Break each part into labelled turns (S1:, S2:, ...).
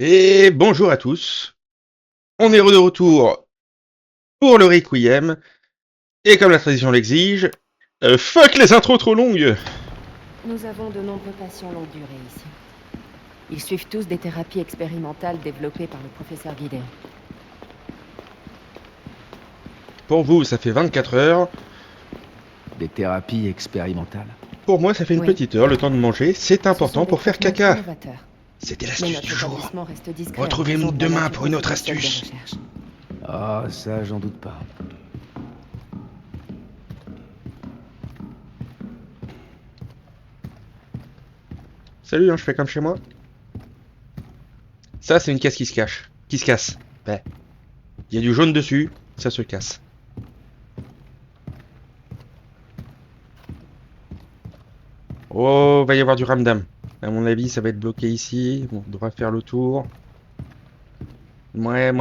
S1: Et bonjour à tous. On est de retour pour le Requiem. Et comme la tradition l'exige, fuck les intros trop longues.
S2: Nous avons de nombreux patients longue durée ici. Ils suivent tous des thérapies expérimentales développées par le professeur Gideon.
S1: Pour vous, ça fait 24 heures.
S3: Des thérapies expérimentales.
S1: Pour moi, ça fait une
S2: Oui.
S1: petite heure, le temps de manger. C'est
S2: Ce sont
S1: important
S2: des
S1: pour faire
S2: traitements
S1: caca.
S2: innovateurs.
S1: C'était
S2: Mais
S1: l'astuce
S2: notre
S1: du jour.
S2: établissement reste discret.
S1: Retrouvez-nous demain pour une autre astuce.
S3: Ah, ça, j'en doute pas.
S1: Salut, hein, je fais comme chez moi. Ça, c'est une caisse qui se cache. Qui se casse. Ben, il y a du jaune dessus, ça se casse. Oh, va y avoir du ramdam. À mon avis, ça va être bloqué ici. On devra faire le tour. Ouais.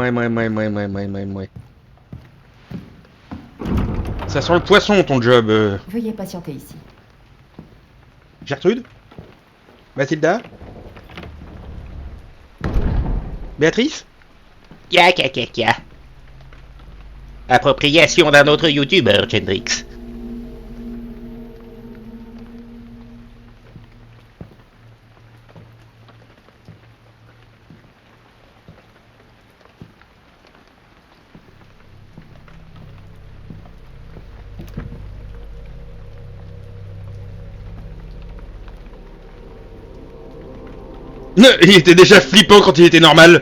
S1: Ça sent le poisson, ton job.
S2: Veuillez patienter ici.
S1: Gertrude? Mathilda? Béatrice?
S4: Kia. Appropriation d'un autre youtubeur, Gendrix.
S1: Il était déjà flippant quand il était normal.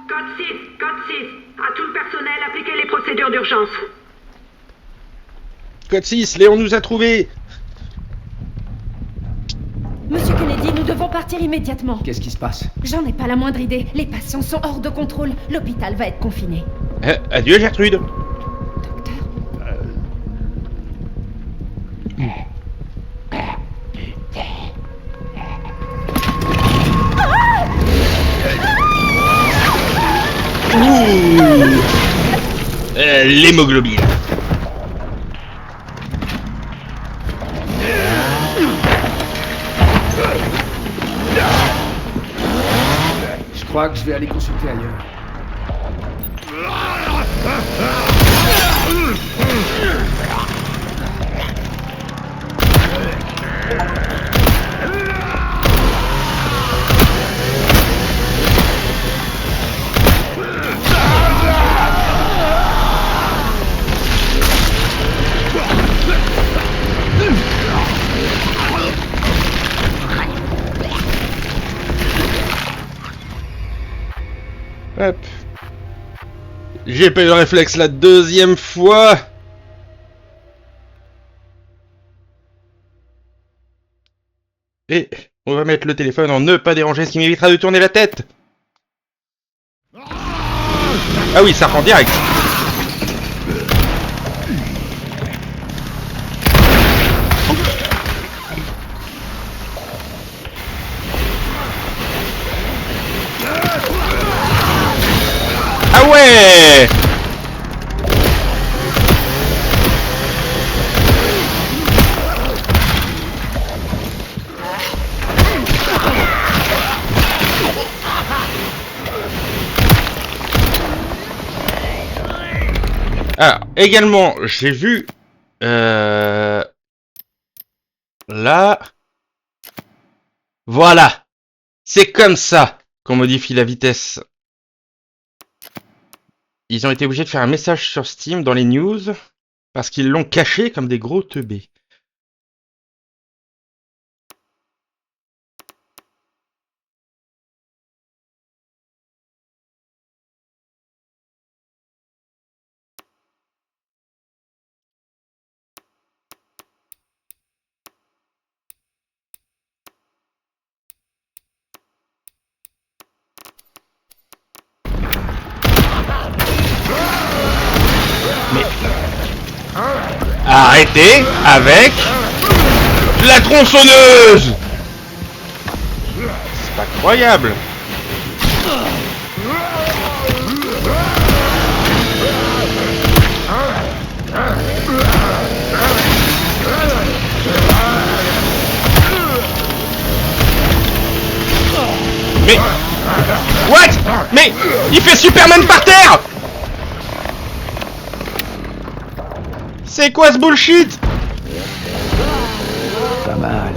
S5: Code 6, à tout le personnel, appliquez les procédures d'urgence.
S1: Code 6, Léon nous a trouvés.
S2: Monsieur Kennedy, nous devons partir immédiatement.
S3: Qu'est-ce qui se passe?
S2: J'en ai pas la moindre idée. Les patients sont hors de contrôle. L'hôpital va être confiné.
S1: Adieu, Gertrude.
S2: Docteur?
S1: L'hémoglobine.
S3: Je crois que je vais aller consulter ailleurs.
S1: Hop. J'ai pas eu le réflexe la deuxième fois. Et on va mettre le téléphone en ne pas déranger, ce qui m'évitera de tourner la tête. Ah oui, ça rend direct. Ah ouais! Ah, également, j'ai vu... Là... Voilà! C'est comme ça qu'on modifie la vitesse. Ils ont été obligés de faire un message sur Steam dans les news parce qu'ils l'ont caché comme des gros teubés. Mais arrêtez avec la tronçonneuse! C'est incroyable! Mais... What? Mais... Il fait Superman par terre! C'est quoi ce bullshit?
S3: Pas mal.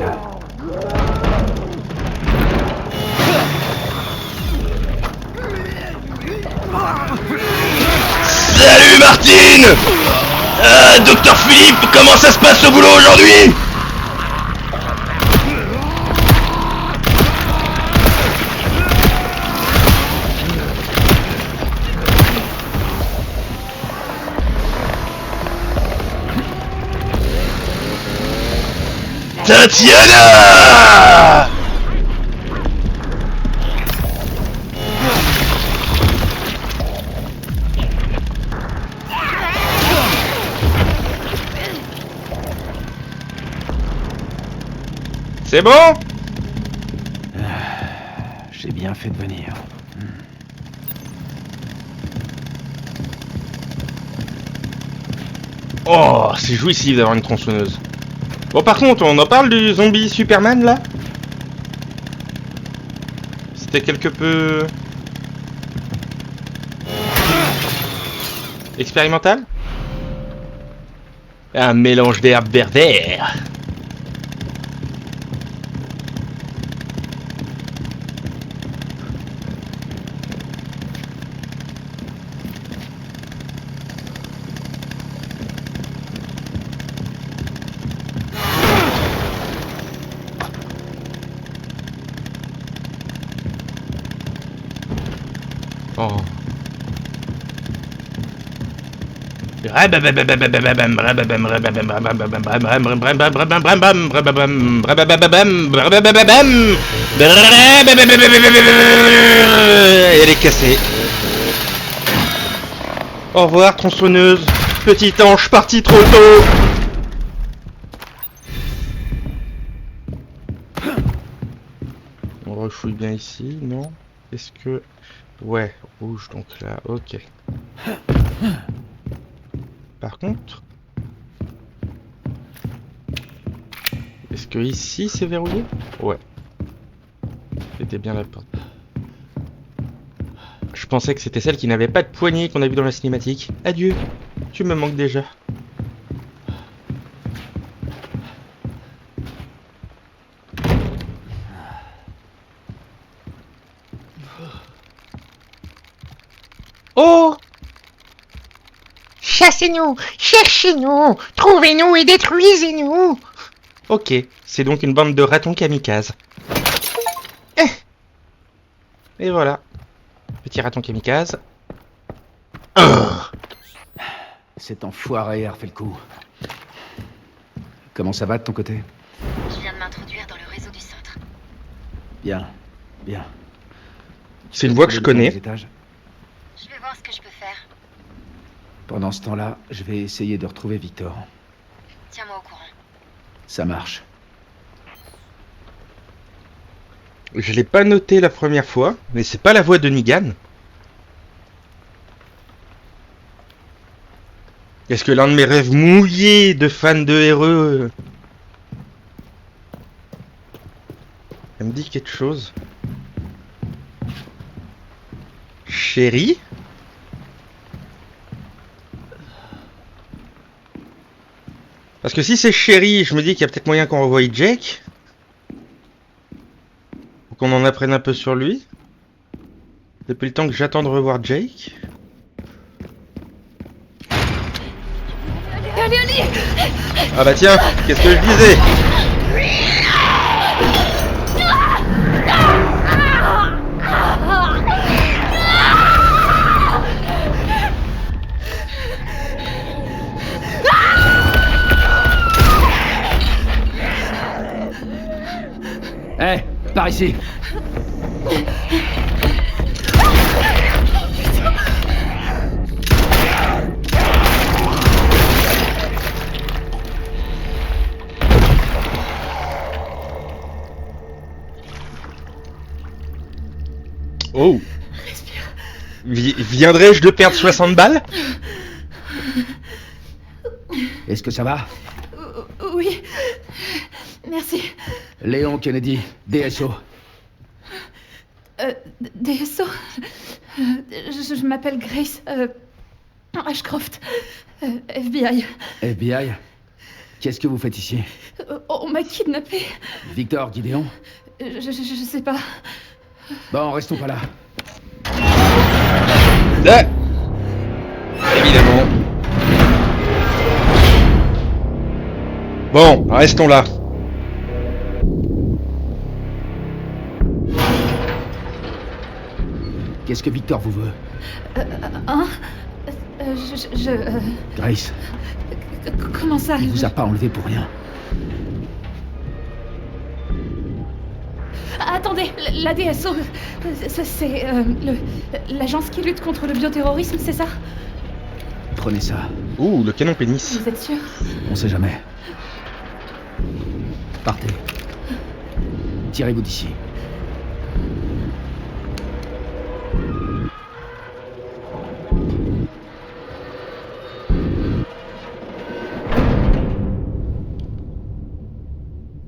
S1: Salut Martine! Docteur Philippe, comment ça se passe au boulot aujourd'hui? Tatiana! C'est bon?
S3: J'ai bien fait de venir.
S1: Oh, c'est jouissif d'avoir une tronçonneuse. Bon, par contre, on en parle du zombie Superman, là? C'était quelque peu... expérimental? Un mélange d'herbes berbères. Oh. Elle est cassée. Au revoir tronçonneuse. Petit ange parti trop tôt. On refouille bien ici, non? Est-ce que... Ouais, rouge donc là, ok. Par contre... Est-ce que ici c'est verrouillé? Ouais. C'était bien la porte. Je pensais que c'était celle qui n'avait pas de poignée qu'on a vu dans la cinématique. Adieu, tu me manques déjà. Oh!
S4: Chassez-nous, cherchez-nous, trouvez-nous et détruisez-nous.
S1: Ok, c'est donc une bande de ratons kamikazes. Et voilà. Petit raton kamikaze.
S3: Cet enfoiré a refait le coup. Comment ça va de ton côté?
S2: Je viens de m'introduire dans le réseau du centre.
S3: Bien, bien.
S1: C'est une voix que je connais.
S3: Les étages.
S2: Je vais voir ce que je peux faire.
S3: Pendant ce temps-là, je vais essayer de retrouver Victor.
S2: Tiens-moi au courant.
S3: Ça marche.
S1: Je l'ai pas noté la première fois, mais c'est pas la voix de Negan. Est-ce que l'un de mes rêves mouillés de fan de RE... Elle me dit quelque chose. Chérie? Parce que si c'est chérie, je me dis qu'il y a peut-être moyen qu'on revoie Jake. Pour qu'on en apprenne un peu sur lui. Depuis le temps que j'attends de revoir Jake. Ah bah tiens, qu'est-ce que je disais?
S3: Hé, par ici.
S1: Oh. Viendrais-je de perdre 60 balles?
S3: Est-ce que ça va?
S2: Oui. Merci.
S3: Léon Kennedy, DSO.
S6: DSO. Je m'appelle Grace. Ashcroft. FBI.
S3: FBI? Qu'est-ce que vous faites ici?
S6: On m'a kidnappé.
S3: Victor, Gideon?
S6: Je sais pas.
S3: Bon, restons pas là.
S1: Là évidemment. Bon, restons là.
S3: Qu'est-ce que Victor vous veut?
S6: Hein?
S3: Grace,
S6: Comment ça?
S3: il vous a pas enlevé pour rien.
S6: Attendez, la DSO, c'est l'agence qui lutte contre le bioterrorisme, c'est ça?
S3: Prenez ça.
S1: Ouh, le canon pénis.
S6: Vous êtes sûr?
S3: On sait jamais. Partez. Tirez-vous d'ici.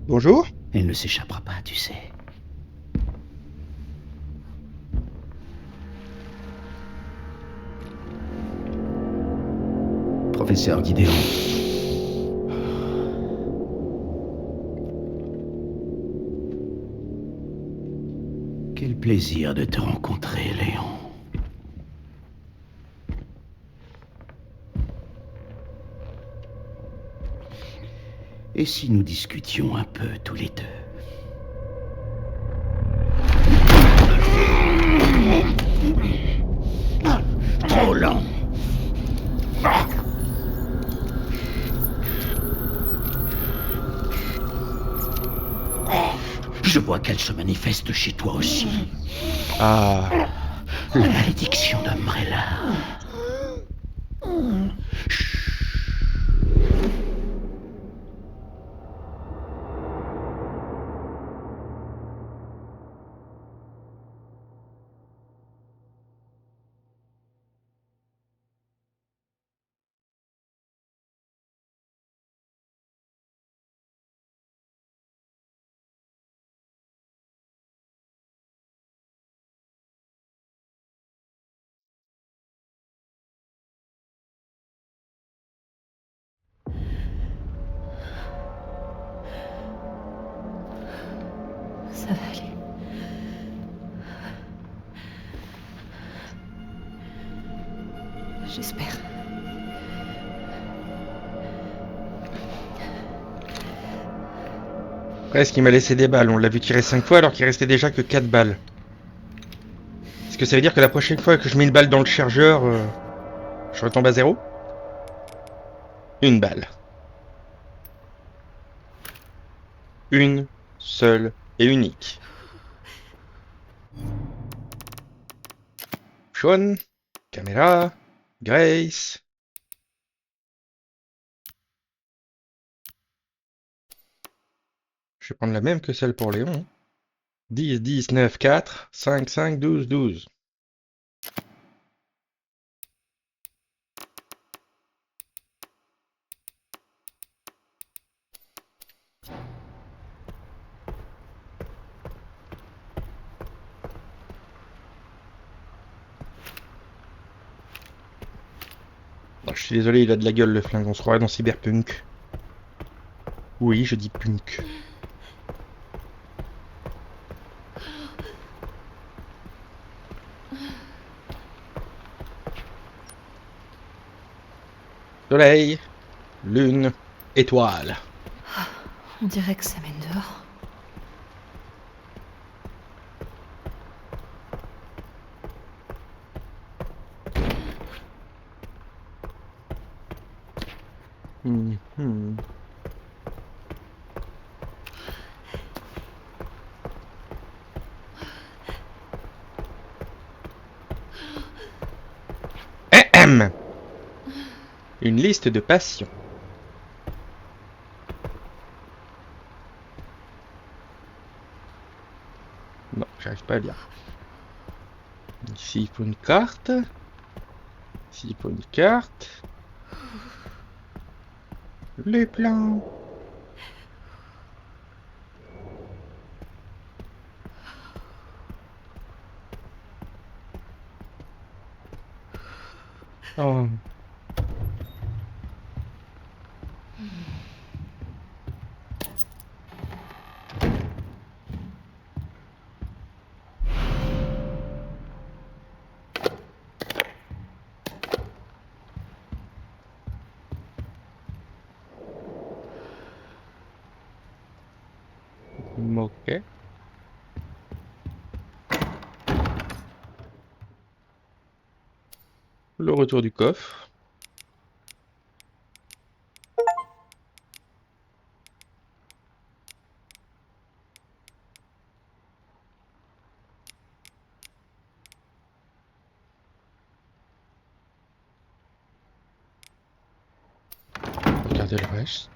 S1: Bonjour.
S3: Elle ne s'échappera pas, tu sais. Professeur Gideon. Quel plaisir de te rencontrer, Léon. Et si nous discutions un peu tous les deux? Trop lent. Je vois qu'elle se manifeste chez toi aussi.
S1: Ah.
S3: La malédiction d'Umbrella.
S6: Ça va aller. J'espère.
S1: Presque, il m'a laissé des balles. On l'a vu tirer 5 fois alors qu'il restait déjà que 4 balles. Est-ce que ça veut dire que la prochaine fois que je mets une balle dans le chargeur, je retombe à 0? Une balle. Une seule et unique. Sean, caméra, Grace. Je vais prendre la même que celle pour Léon. 10, 10, 9, 4, 5, 5, 12, 12. Oh, je suis désolé, il a de la gueule le flingue, on se croirait dans Cyberpunk. Oui, je dis punk. Soleil, lune, étoile.
S6: On dirait que ça mène dehors.
S1: Mhm. Ahem. Une liste de passions. Non, j'arrive pas à lire. Ici, il faut une carte. Ici, il faut une carte. Les plans. Oh. Ok. Le retour du coffre. Regardez le reste.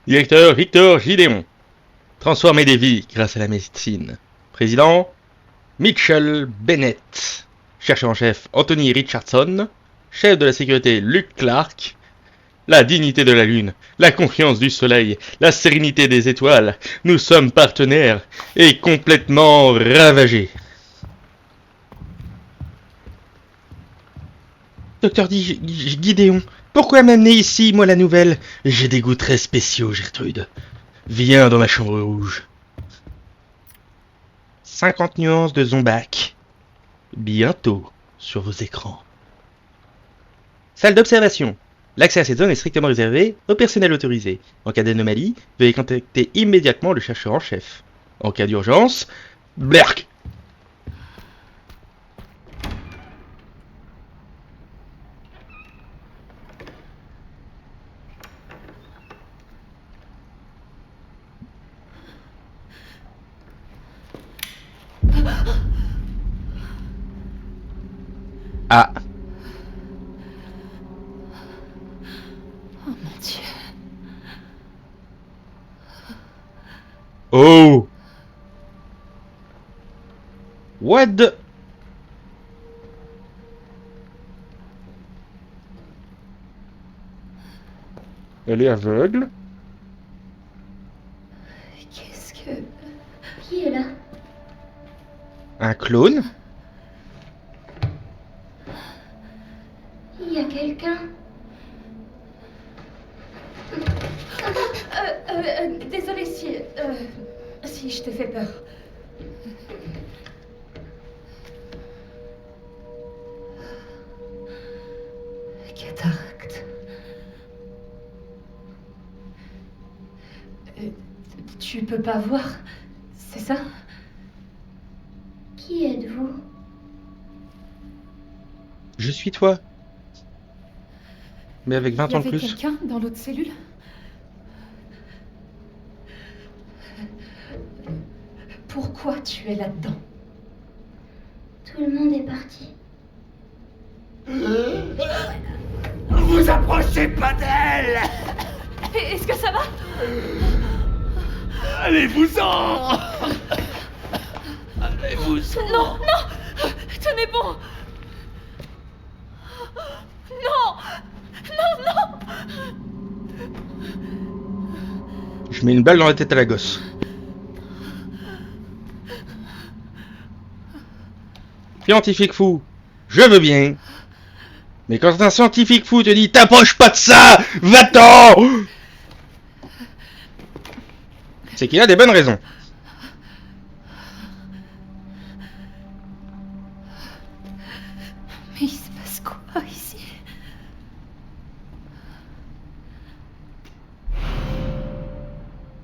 S1: Directeur Victor Gideon. Transformer des vies grâce à la médecine. Président Mitchell Bennett. Chercheur en chef Anthony Richardson. Chef de la sécurité Luke Clark. La dignité de la lune, la confiance du soleil, la sérénité des étoiles. Nous sommes partenaires et complètement ravagés. Docteur Gideon, pourquoi m'amener ici, moi la nouvelle? J'ai des goûts très spéciaux, Gertrude. Viens dans ma chambre rouge. 50 nuances de Zombak. Bientôt sur vos écrans. Salle d'observation. L'accès à cette zone est strictement réservé au personnel autorisé. En cas d'anomalie, veuillez contacter immédiatement le chercheur en chef. En cas d'urgence, Berk. Ah.
S6: Oh mon Dieu.
S1: Oh. What the... Elle est aveugle.
S6: Qu'est-ce que...
S7: Qui est là?
S1: Un clone.
S7: Il y a quelqu'un?
S6: Désolée si je t'ai fait peur. Cataracte. Tu peux pas voir, c'est ça?
S7: Qui êtes-vous?
S1: Je suis toi. Mais avec 20 ans de
S6: Il y avait
S1: plus.
S6: quelqu'un dans l'autre cellule? Pourquoi tu es là-dedans?
S7: Tout le monde est parti.
S3: Vous approchez pas d'elle!
S6: Est-ce que ça va?
S3: Allez-vous-en! Allez-vous-en!
S6: Non, non! Tenez bon! Non! Non, non!
S1: Je mets une balle dans la tête à la gosse. Scientifique fou, je veux bien. Mais quand un scientifique fou te dit « T'approches pas de ça! Va-t'en !» c'est qu'il a des bonnes raisons.
S6: Mais il se passe quoi ici?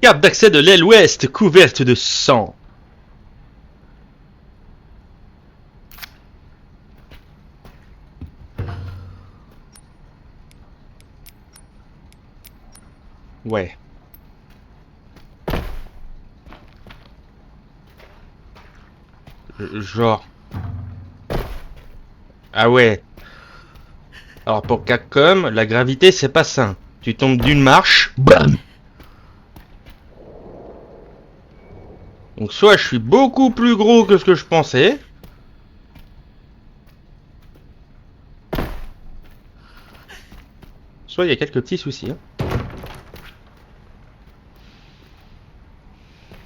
S1: Carte d'accès de l'aile ouest couverte de sang. Ouais. Genre. Ah ouais. Alors pour Capcom, la gravité c'est pas sain. Tu tombes d'une marche, bam. Donc soit je suis beaucoup plus gros que ce que je pensais. Soit il y a quelques petits soucis. Hein.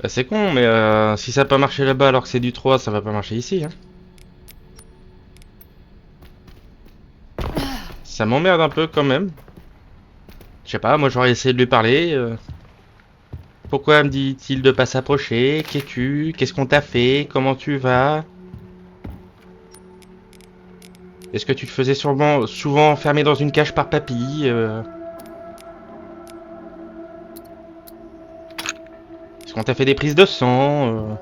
S1: Bah, c'est con, mais si ça a pas marché là-bas alors que c'est du 3, ça va pas marcher ici. Hein. Ça m'emmerde un peu quand même. Je sais pas, moi j'aurais essayé de lui parler. Pourquoi me dit-il de pas s'approcher? Qu'es-tu? Qu'est-ce qu'on t'a fait? Comment tu vas? Est-ce que tu te faisais souvent enfermer dans une cage par papy? Est-ce qu'on t'a fait des prises de sang?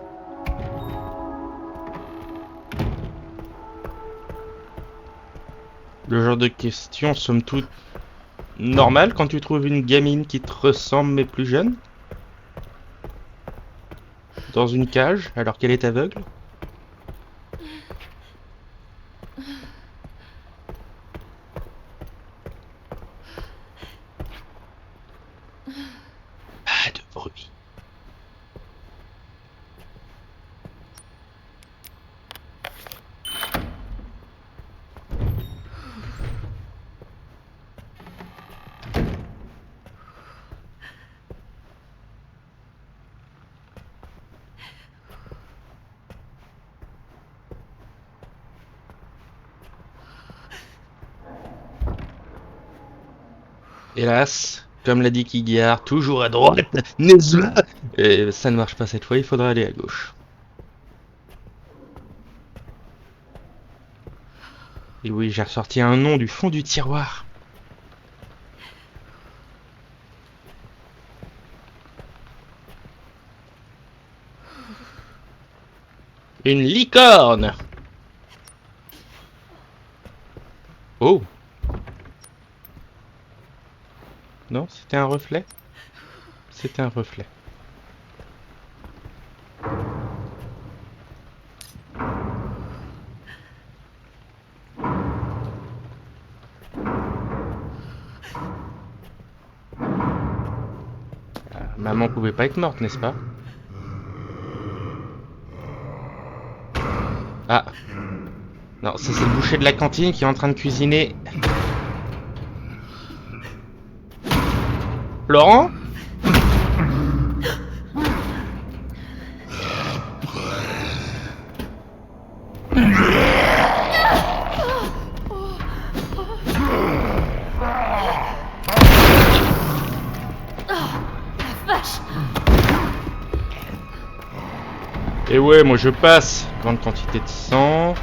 S1: Le genre de questions, somme toute, normales quand tu trouves une gamine qui te ressemble mais plus jeune? Dans une cage, alors qu'elle est aveugle? Pas de bruit. Hélas, comme l'a dit Kigard, toujours à droite, n'est-ce pas? Et ça ne marche pas cette fois, il faudra aller à gauche. Et oui, j'ai ressorti un nom du fond du tiroir. Une licorne! Oh! Non, c'était un reflet? C'était un reflet. Maman pouvait pas être morte, n'est-ce pas? Ah! Non, ça c'est le boucher de la cantine qui est en train de cuisiner. Laurent? Et ouais, moi je passe. Grande quantité de sang.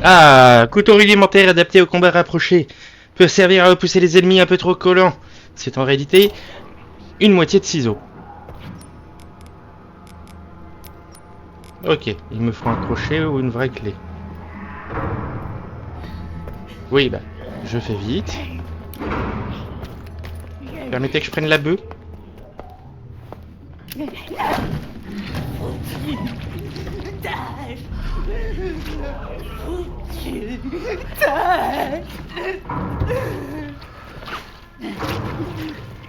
S1: Ah, couteau rudimentaire adapté au combat rapproché. Peut servir à repousser les ennemis un peu trop collants. C'est en réalité une moitié de ciseaux. Ok, il me faut un crochet ou une vraie clé. Oui, bah, je fais vite. Permettez que je prenne la bœuf.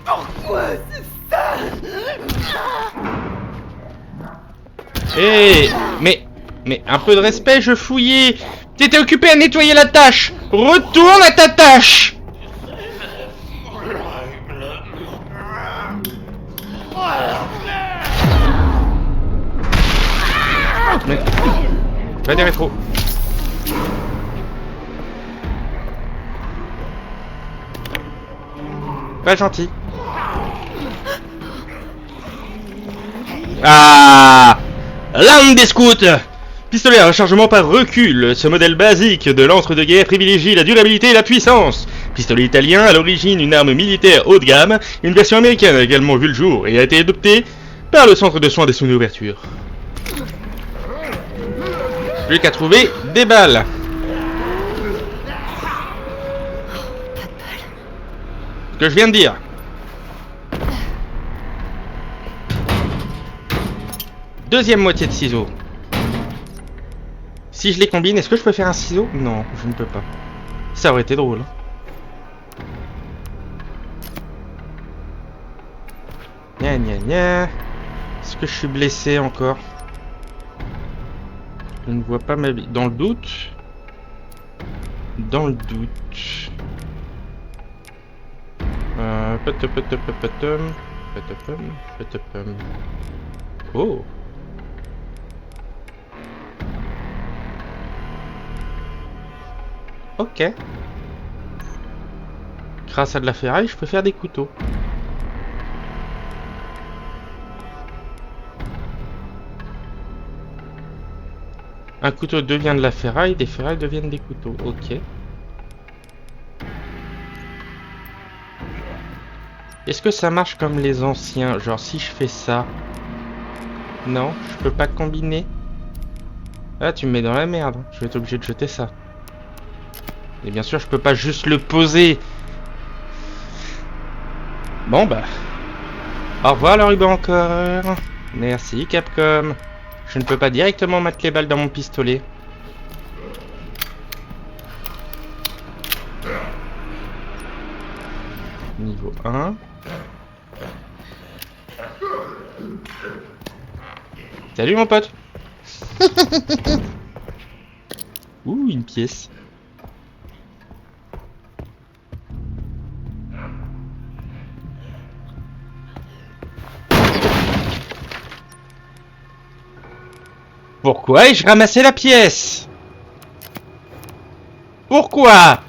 S8: Pourquoi c'est ça?
S1: Hé, mais un peu de respect, je fouillais. T'étais occupé à nettoyer la tâche. Retourne à ta tâche. Mais... Va des rétros. Pas gentil. Ah, l'arme des scouts. Pistolet à rechargement par recul. Ce modèle basique de l'entre-deux-guerres privilégie la durabilité et la puissance. Pistolet italien, à l'origine une arme militaire haut de gamme. Une version américaine a également vu le jour et a été adoptée par le centre de soins des sous-ouvertures. Plus qu'à trouver des balles. Ce que je viens de dire. Deuxième moitié de ciseaux. Si je les combine, est-ce que je peux faire un ciseau? Non, je ne peux pas. Ça aurait été drôle. Gna gna gna. Est-ce que je suis blessé encore? Je ne vois pas ma vie. Dans le doute. Dans le doute. Oh. Ok. Grâce à de la ferraille, je peux faire des couteaux. Un couteau devient de la ferraille, des ferrailles deviennent des couteaux. Ok. Est-ce que ça marche comme les anciens? Genre si je fais ça... Non, je peux pas combiner. Ah, tu me mets dans la merde. Je vais être obligé de jeter ça. Et bien sûr, je peux pas juste le poser. Bon bah... Au revoir le ruban encore. Merci Capcom. Je ne peux pas directement mettre les balles dans mon pistolet. Niveau 1. Salut mon pote. Ouh, une pièce. Pourquoi ai-je ramassé la pièce? Pourquoi?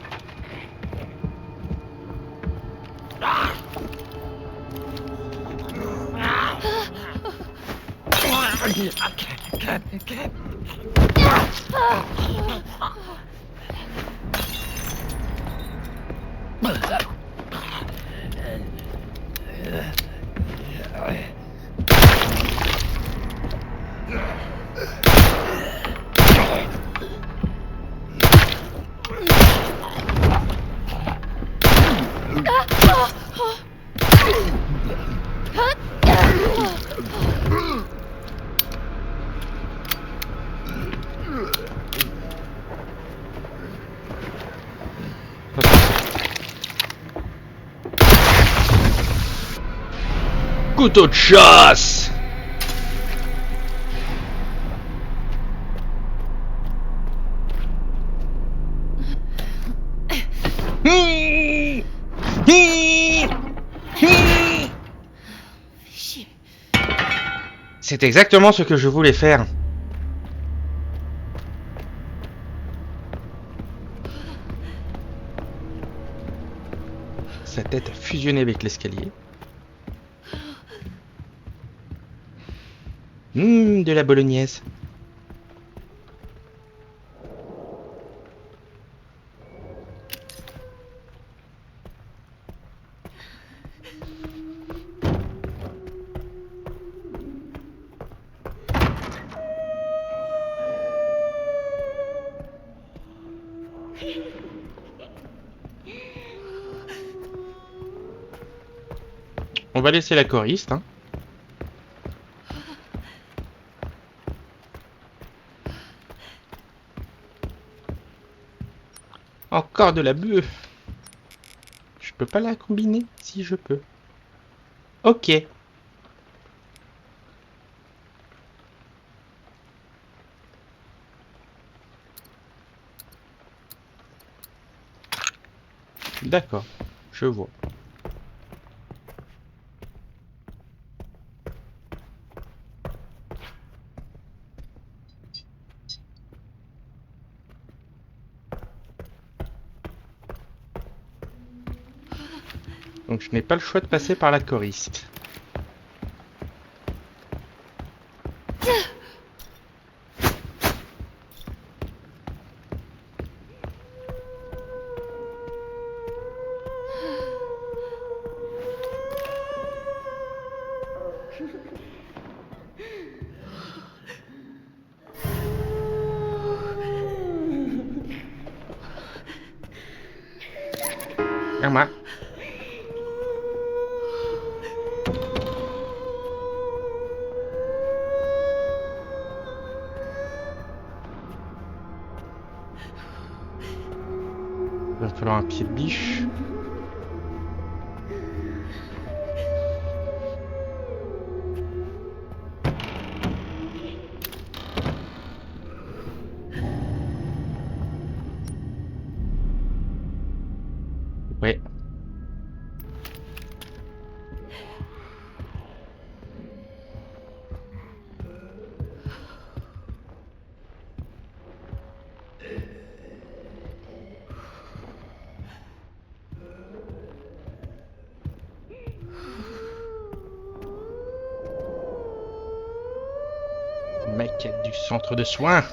S1: Couteau de chasse. C'est exactement ce que je voulais faire. Sa tête a fusionné avec l'escalier. De la bolognaise. On va laisser la choriste, hein. Encore de la bœuf. Je peux pas la combiner? Si, je peux. Ok. D'accord, je vois. Donc je n'ai pas le choix de passer par la choriste. Moi. Il va falloir un pied de biche. Ouais. Maquette du centre de soins.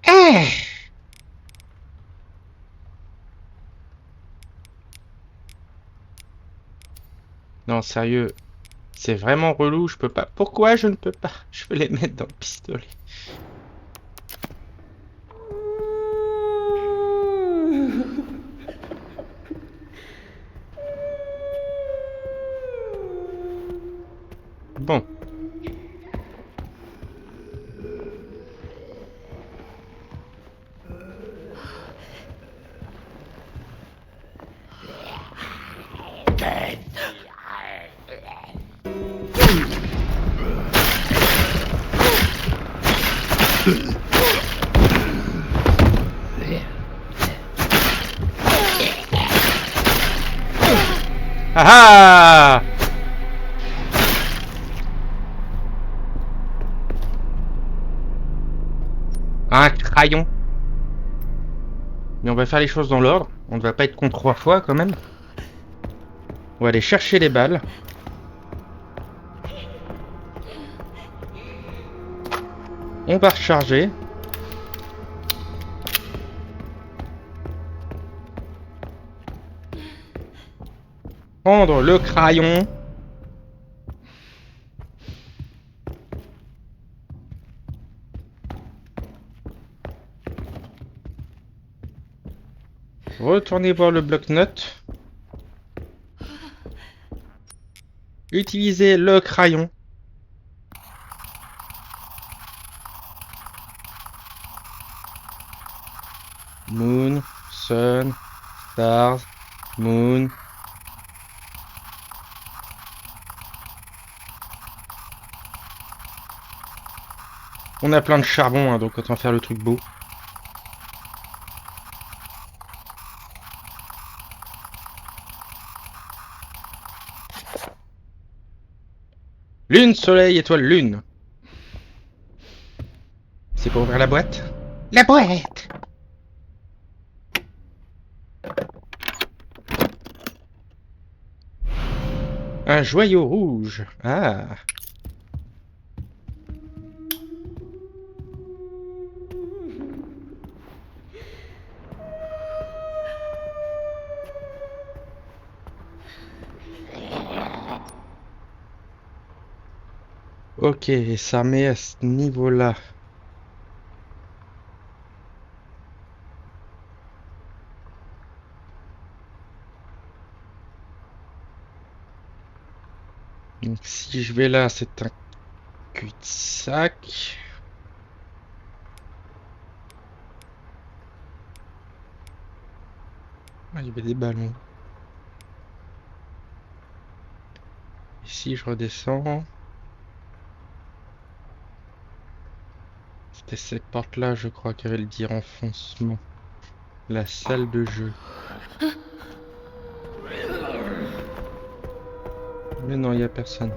S4: Eh,
S1: Non, sérieux. C'est vraiment relou, je peux pas. Pourquoi je ne peux pas? Je veux les mettre dans le pistolet. Bon. Ah ah! Un crayon. Mais on va faire les choses dans l'ordre. On ne va pas être con 3 fois quand même. On va aller chercher les balles. On va recharger. Prendre le crayon. Retourner voir le bloc-notes. Utiliser le crayon. Moon, Sun, Stars, Moon. On a plein de charbon, hein, donc autant faire le truc beau. Lune, soleil, étoile, lune. C'est pour ouvrir la boîte?
S4: la boîte.
S1: Un joyau rouge. Ah. Ok, ça met à ce niveau-là. Donc si je vais là, c'est un cul-de-sac. Ah, il y avait des ballons. Ici, je redescends. C'était cette porte-là, je crois, qui avait le dire enfoncement. La salle de jeu. Mais non, il n'y a personne.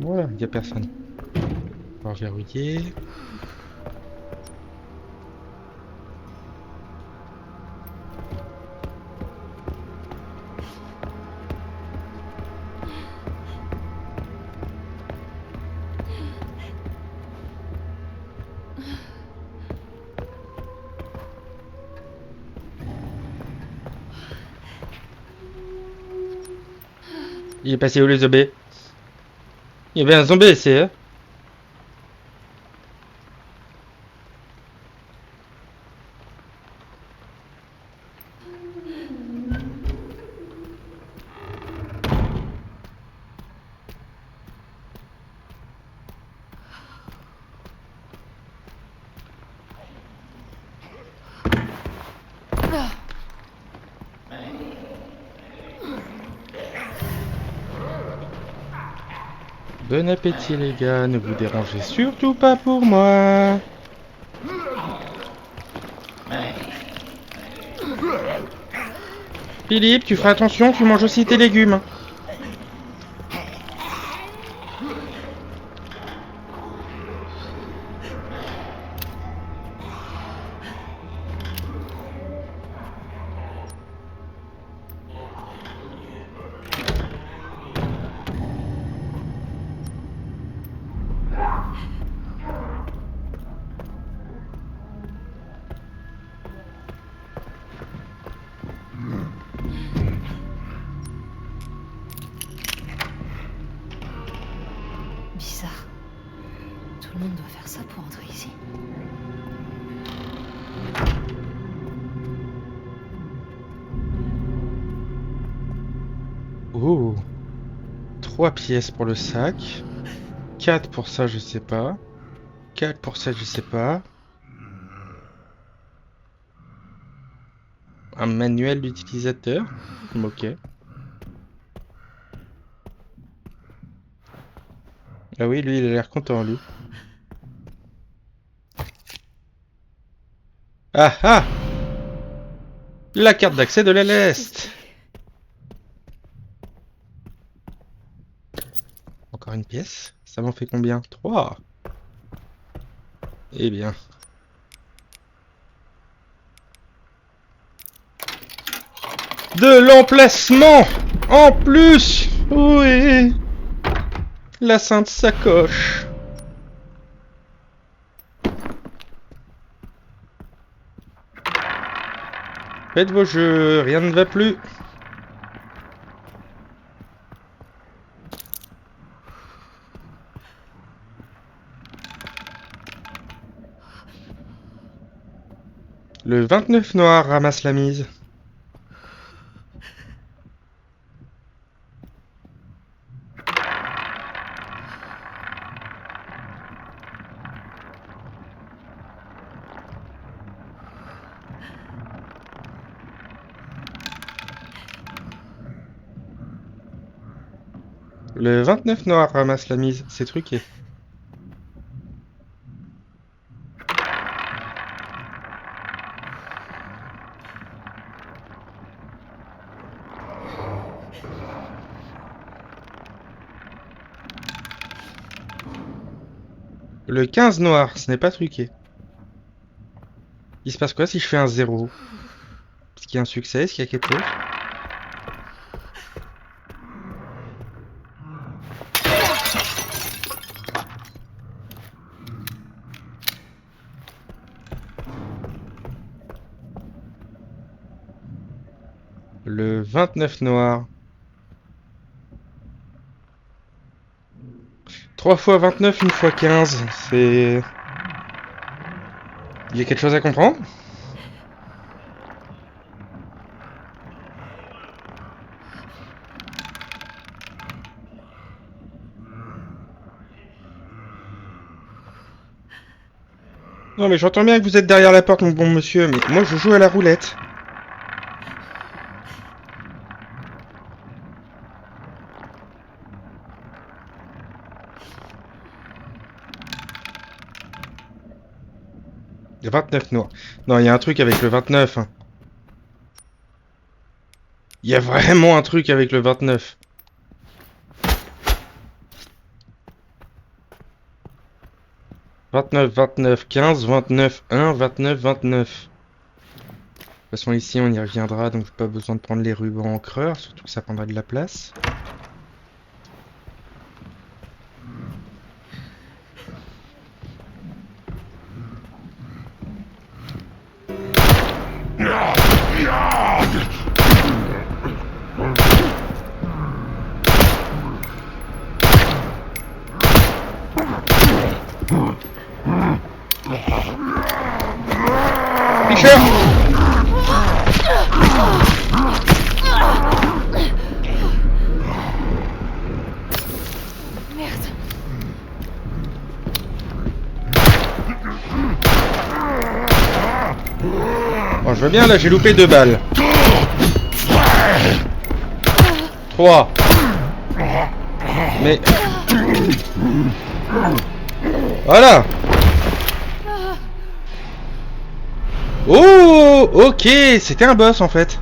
S1: Voilà, il n'y a personne. On va verrouiller. Il est passé où le zombie? Il y avait un zombie ici, hein? Bon appétit les gars, ne vous dérangez surtout pas pour moi. Philippe, tu feras attention, tu manges aussi tes légumes.
S2: Bizarre. Tout le monde doit faire ça pour entrer ici.
S1: Oh, 3 pièces pour le sac. 4 pour ça, je sais pas. 4 pour ça, je sais pas. Un manuel d'utilisateur. Ok. Ah oui, lui, il a l'air content, lui. Ah ah! La carte d'accès de l'aile Est. Encore une pièce. Ça m'en fait combien? 3. Eh bien. De l'emplacement! En plus! Oui! La sainte sacoche. Faites vos jeux, rien ne va plus. Le 29 noir ramasse la mise. Le 29 noir ramasse la mise, c'est truqué. Le 15 noir, ce n'est pas truqué. Il se passe quoi si je fais un 0? Est-ce qu'il y a un succès? Est-ce qu'il y a quelque chose? Le 29 noir. 3 fois 29, 1 fois 15, c'est... Il y a quelque chose à comprendre? Non mais j'entends bien que vous êtes derrière la porte mon bon monsieur, mais moi je joue à la roulette. Le 29 noir. Non, il y a un truc avec le 29. Hein. Il y a vraiment un truc avec le 29. « 29, 29, 15, 29, 1, 29, 29. » De toute façon, ici, on y reviendra, donc pas besoin de prendre les rubans encreurs, surtout que ça prendra de la place. Tricheur!
S6: Merde.
S1: Bon, je veux bien, là, j'ai loupé 2 balles. 3. Mais... Voilà. Oh, ok, c'était un boss en fait.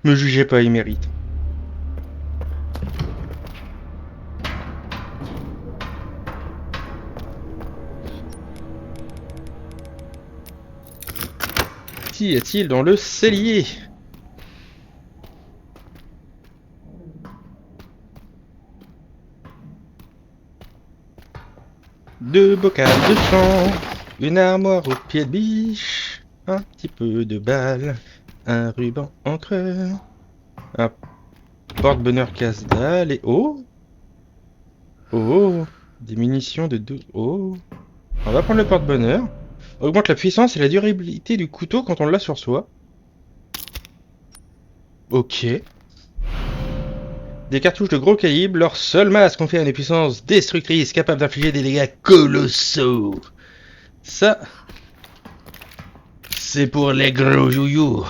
S1: Me jugez pas, il mérite. Qu'y a-t-il dans le cellier? Deux bocals de sang, une armoire au pied de biche, un petit peu de balle, un ruban en creux, un porte-bonheur casse-dalle et oh! Oh! Des munitions de deux. Oh! On va prendre le porte-bonheur. Augmente la puissance et la durabilité du couteau quand on l'a sur soi. Ok. Des cartouches de gros calibre, leur seul masque confère une puissance destructrice capable d'infliger des dégâts colossaux. Ça, c'est pour les gros youyous.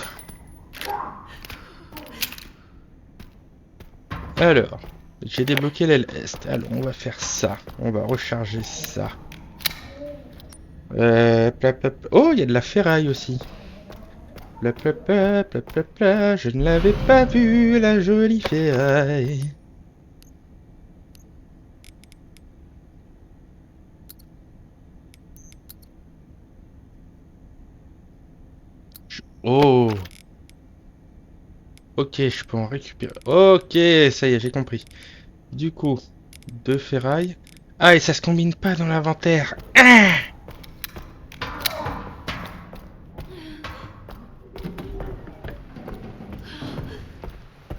S1: Alors, j'ai débloqué l'aile est. Alors, on va faire ça. On va recharger ça. Oh, il y a de la ferraille aussi. Je ne l'avais pas vu, la jolie ferraille. Oh. Ok, je peux en récupérer. Ok, ça y est, j'ai compris. Du coup, deux ferrailles. Ah, et ça se combine pas dans l'inventaire. Ah!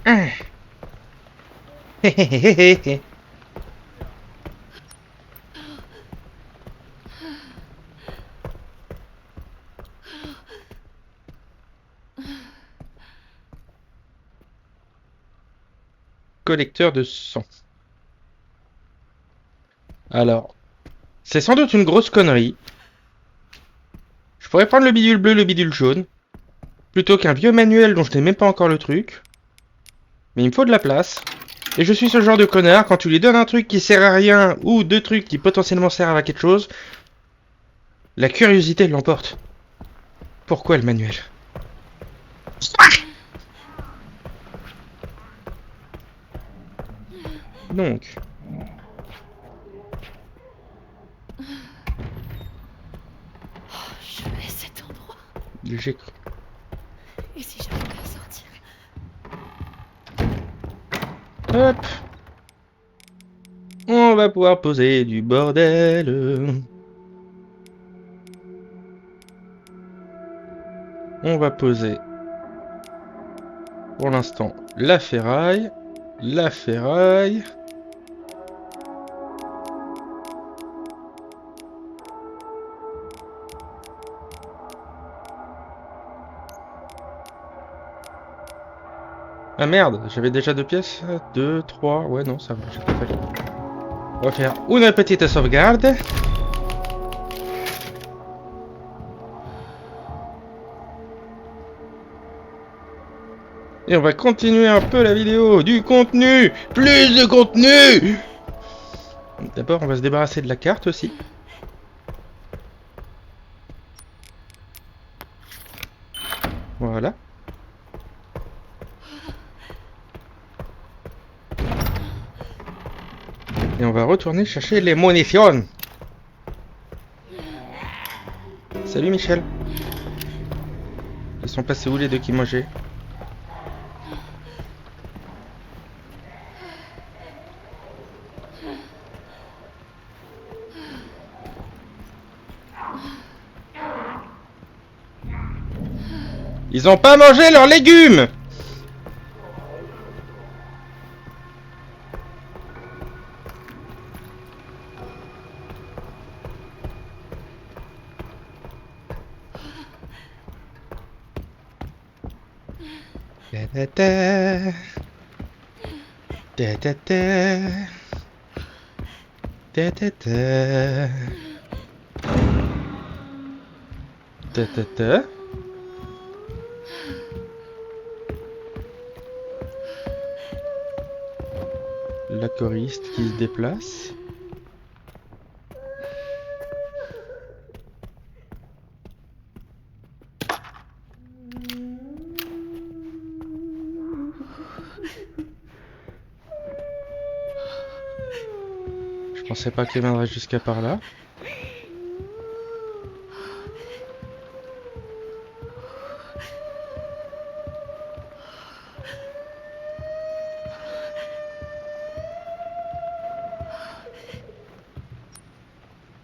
S1: Ah. Collecteur de sang. Alors, c'est sans doute une grosse connerie. Je pourrais prendre le bidule bleu, le bidule jaune, plutôt qu'un vieux manuel dont je n'ai même pas encore le truc. Mais il me faut de la place. Et je suis ce genre de connard, quand tu lui donnes un truc qui sert à rien, ou deux trucs qui potentiellement servent à quelque chose, la curiosité l'emporte. Pourquoi le manuel? Donc...
S6: Je hais cet endroit.
S1: j'ai cru.
S6: Et si j'arrive à sortir?
S1: Hop. On va pouvoir poser du bordel. On va poser, pour l'instant, la ferraille. La ferraille. Ah merde, j'avais déjà deux pièces. 2, 3, ouais non, ça va, j'ai pas fait. On va faire une petite sauvegarde. Et on va continuer un peu la vidéo. Du contenu. Plus de contenu. D'abord, on va se débarrasser de la carte aussi. Voilà. Et on va retourner chercher les munitions. Salut Michel. Ils sont passés où les deux qui mangeaient? Ils ont pas mangé leurs légumes! Da da da da da da da. Ta. La choriste qui se déplace. Je pensais pas qu'elle viendrait jusqu'à par là.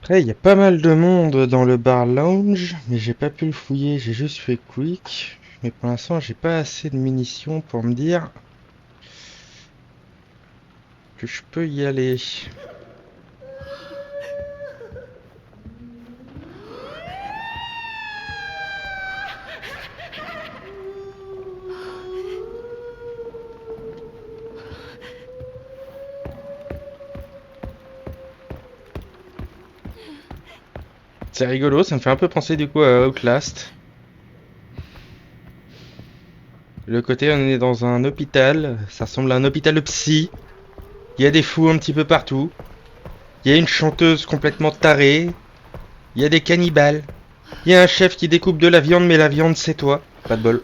S1: Après, il y a pas mal de monde dans le bar lounge, mais j'ai pas pu le fouiller, j'ai juste fait quick. Mais pour l'instant, j'ai pas assez de munitions pour me dire que je peux y aller. C'est rigolo, ça me fait un peu penser du coup à Outlast. Le côté, on est dans un hôpital, ça ressemble à un hôpital psy. Il y a des fous un petit peu partout. Il y a une chanteuse complètement tarée. Il y a des cannibales. Il y a un chef qui découpe de la viande, mais la viande c'est toi. Pas de bol.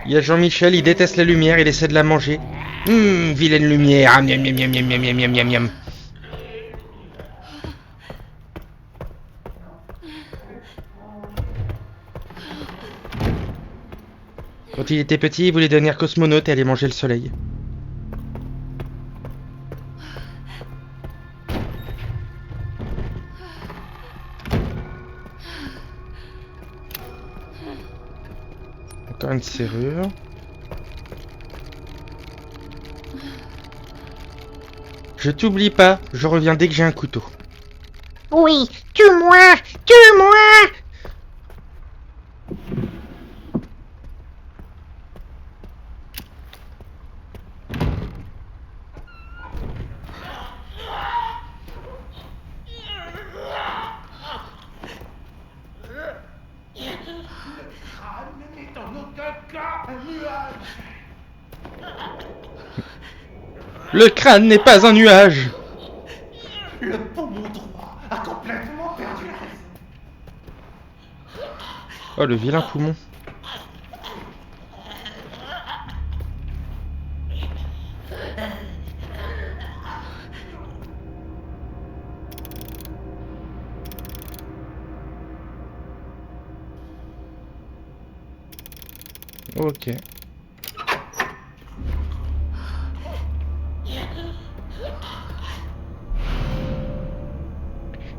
S1: Il y a Jean-Michel, il déteste la lumière, il essaie de la manger. Vilaine lumière. Ah, miam, miam, miam, miam, miam, miam, miam, miam. Quand il était petit, il voulait devenir cosmonaute et aller manger le soleil. Encore une serrure. Je t'oublie pas, je reviens dès que j'ai un couteau.
S4: Oui, tue-moi, tue-moi.
S1: Le crâne n'est pas un nuage.
S8: Le poumon droit a complètement perdu la raison.
S1: Oh, le vilain poumon. Ok.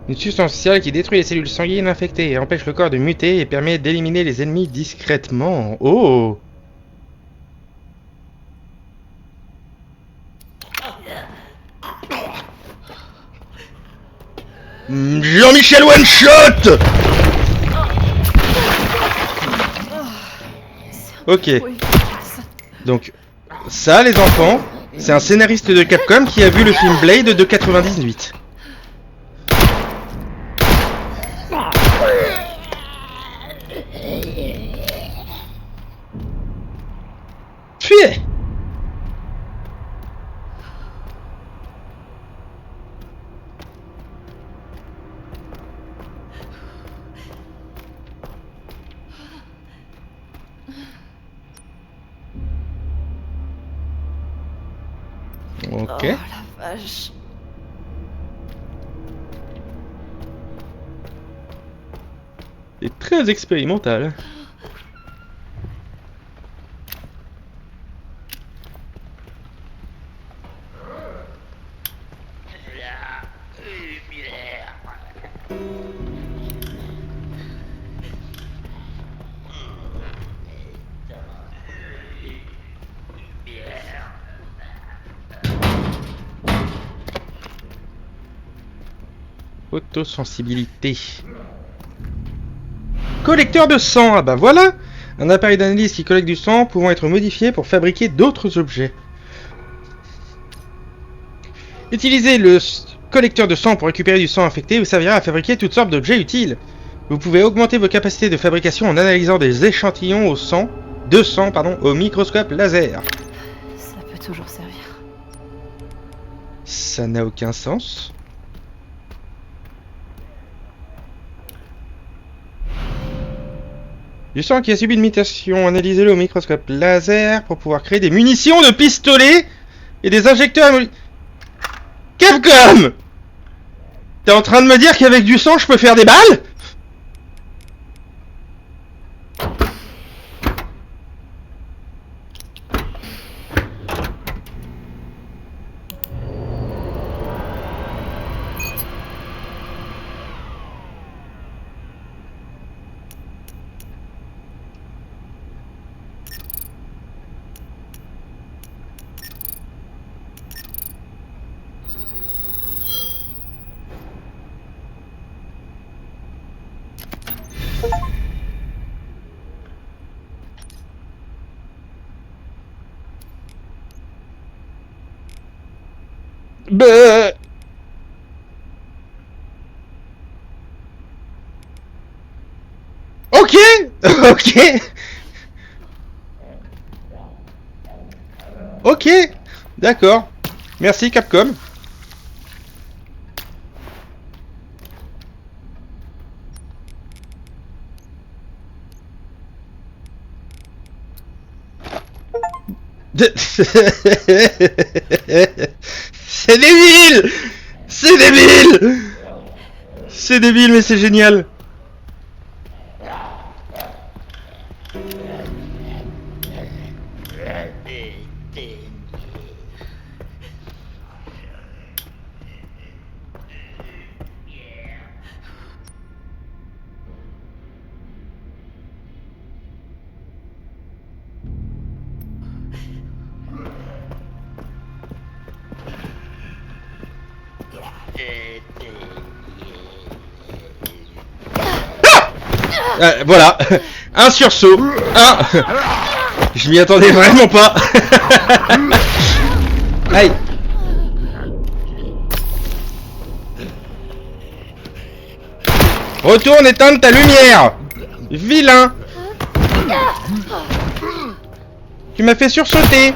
S1: Une substance spéciale qui détruit les cellules sanguines infectées et empêche le corps de muter et permet d'éliminer les ennemis discrètement. Oh! Jean-Michel One Shot! Ok. Donc, ça, les enfants, c'est un scénariste de Capcom qui a vu le film Blade de 98. Fuyez! Ok.
S6: Oh la vache.
S1: C'est très expérimental. Autosensibilité. Collecteur de sang. Ah bah voilà. Un appareil d'analyse qui collecte du sang pouvant être modifié pour fabriquer d'autres objets. Utilisez le collecteur de sang pour récupérer du sang infecté vous servira à fabriquer toutes sortes d'objets utiles. Vous pouvez augmenter vos capacités de fabrication en analysant des échantillons de sang au microscope laser.
S2: Ça peut toujours servir.
S1: Ça n'a aucun sens. Du sang qui a subi une mutation, analysez-le au microscope laser pour pouvoir créer des munitions de pistolet et des injecteurs à Capcom! T'es en train de me dire qu'avec du sang je peux faire des balles? Bah... Ok. Ok. Ok. D'accord. Merci Capcom. C'est débile! C'est débile! C'est débile mais c'est génial! Voilà, un sursaut, je m'y attendais vraiment pas. Aïe. Retourne éteindre ta lumière, vilain. Tu m'as fait sursauter.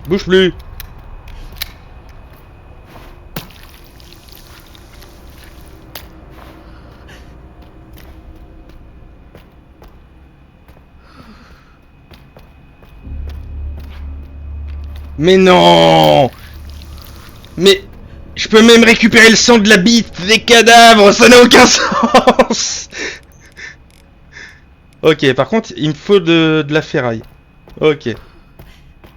S1: Bouge plus. Mais non. Mais je peux même récupérer le sang de la bite des cadavres, ça n'a aucun sens. Ok, par contre, il me faut de la ferraille. Ok.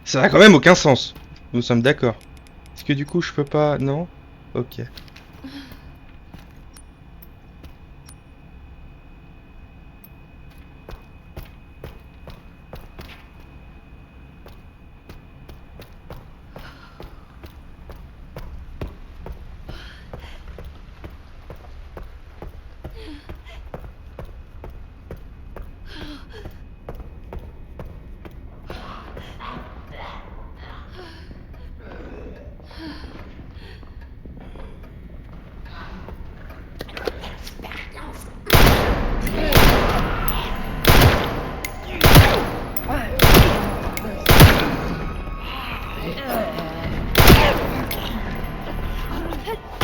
S1: Ça n'a quand même aucun sens. Nous sommes d'accord. Est-ce que du coup je peux pas... Non? Ok.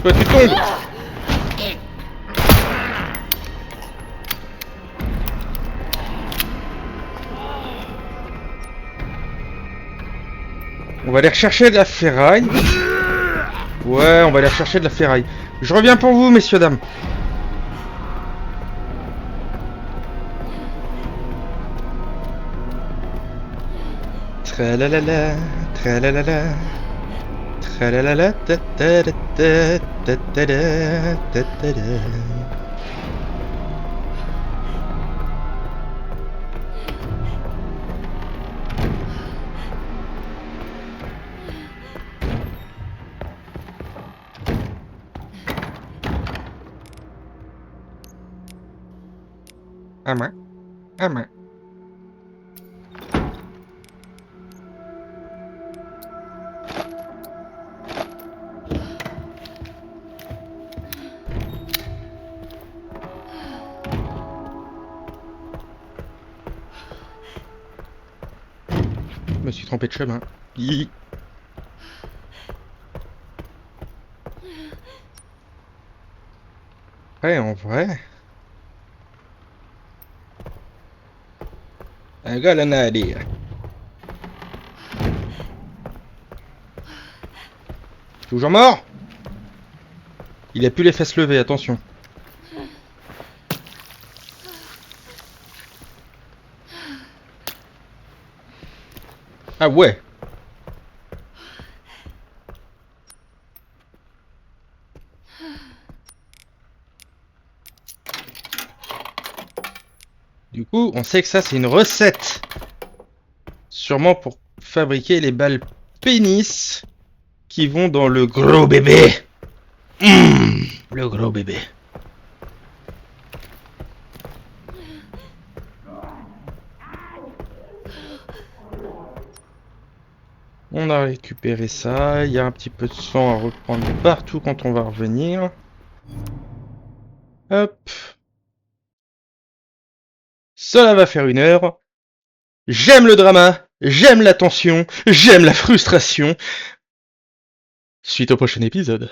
S1: Toi tu tombes. On va aller rechercher de la ferraille. Ouais, on va aller rechercher de la ferraille. Je reviens pour vous, messieurs, dames. Tralalala, tralalala. Tralalala, ta ta ta ta ta ta ta ta. À main. À main. Je me suis trompé de chemin. Hi. Ouais, en vrai. I got an idea. Toujours mort? Il a plus les fesses levées, attention. Ah ouais. Du coup, on sait que ça, c'est une recette. Sûrement pour fabriquer les balles pénis qui vont dans le gros bébé. Le gros bébé. On a récupéré ça. Il y a un petit peu de sang à reprendre partout quand on va revenir. Hop. Cela va faire 1 heure. J'aime le drama, j'aime la tension, j'aime la frustration. Suite au prochain épisode.